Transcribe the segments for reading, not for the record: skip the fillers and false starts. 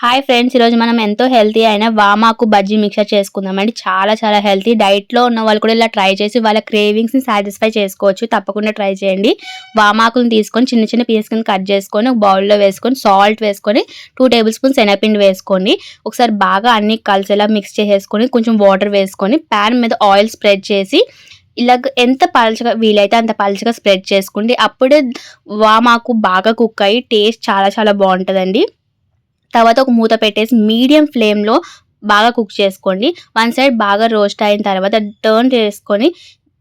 Hi friends, ఈరోజు మనం ఎంతో హెల్తీ అయిన వామాకు బజ్జీ మిక్చర్ చేసుకుందామండి. చాలా హెల్తీ. డైట్‌లో ఉన్న వాళ్ళు కూడా ఇలా ట్రై చేసి వాళ్ళ క్రేవింగ్స్‌ని సాటిస్ఫై చేసుకోవచ్చు. తప్పకుండా ట్రై చేయండి. వామాకులను తీసుకొని చిన్న పీసెస్ కింద కట్ చేసుకొని ఒక బౌల్‌లో వేసుకొని సాల్ట్ వేసుకొని 2 టేబుల్ స్పూన్స్ శనగపిండి వేసుకోండి. ఒకసారి బాగా అన్నీ కలిసేలా మిక్స్ చేసేసుకొని కొంచెం వాటర్ వేసుకొని పాన్ మీద ఆయిల్ స్ప్రెడ్ చేసి ఇలాగ ఎంత పలచగా వీలైతే అంత పలచగా స్ప్రెడ్ చేసుకోండి. అప్పుడే వామాకు బాగా కుక్ అయ్యి టేస్ట్ చాలా బాగుంటుందండి. తర్వాత ఒక మూత పెట్టేసి మీడియం ఫ్లేమ్‌లో బాగా కుక్ చేసుకోండి. వన్ సైడ్ బాగా రోస్ట్ అయిన తర్వాత టర్న్ చేసుకొని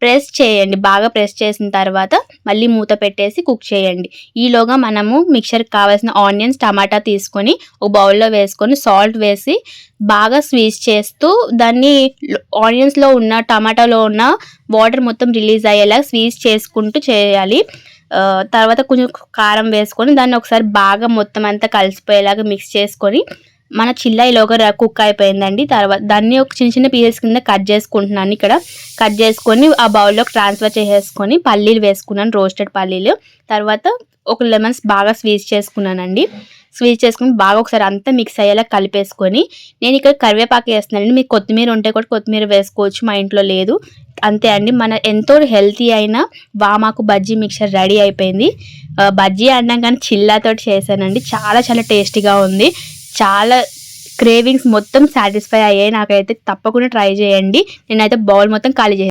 ప్రెస్ చేయండి. బాగా ప్రెస్ చేసిన తర్వాత మళ్ళీ మూత పెట్టేసి కుక్ చేయండి. ఈలోగా మనము మిక్చర్‌కి కావాల్సిన ఆనియన్స్, టమాటా తీసుకొని ఒక బౌల్‌లో వేసుకొని సాల్ట్ వేసి బాగా స్క్వీజ్ చేస్తూ దాన్ని ఆనియన్స్‌లో ఉన్న టమాటాలో ఉన్న వాటర్ మొత్తం రిలీజ్ అయ్యేలా స్క్వీజ్ చేసుకుంటూ చేయాలి. తర్వాత కొంచెం కారం వేసుకొని దాన్ని ఒకసారి బాగా మొత్తం అంతా కలిసిపోయేలాగా మిక్స్ చేసుకొని మన చిల్లాయిలోగా కుక్ అయిపోయిందండి. తర్వాత దాన్ని ఒక చిన్న పీసెస్ కింద కట్ చేసుకుంటున్నాను. ఇక్కడ కట్ చేసుకొని ఆ బౌల్లోకి ట్రాన్స్ఫర్ చేసేసుకొని పల్లీలు వేసుకున్నాను, రోస్టెడ్ పల్లీలు. తర్వాత ఒక లెమన్స్ బాగా స్క్వీజ్ చేసుకున్నానండి. స్క్వీజ్ చేసుకుని బాగా ఒకసారి అంతా మిక్స్ అయ్యేలా కలిపేసుకొని నేను ఇక్కడ కరివేపాకు వేస్తున్నానండి. మీకు కొత్తిమీర ఉంటే కూడా కొత్తిమీర వేసుకోవచ్చు, మా ఇంట్లో లేదు. అంతే అండి, మన ఎంతో హెల్తీ అయిన వామాకు బజ్జీ మిక్చర్ రెడీ అయిపోయింది. బజ్జీ అన్నాం కానీ చిల్లాతోటి చేశానండి. చాలా టేస్టీగా ఉంది. చాలా క్రేవింగ్స్ మొత్తం సాటిస్ఫై అయ్యాయి నాకైతే. తప్పకుండా ట్రై చేయండి. నేనైతే బౌల్ మొత్తం ఖాళీ చేశాను.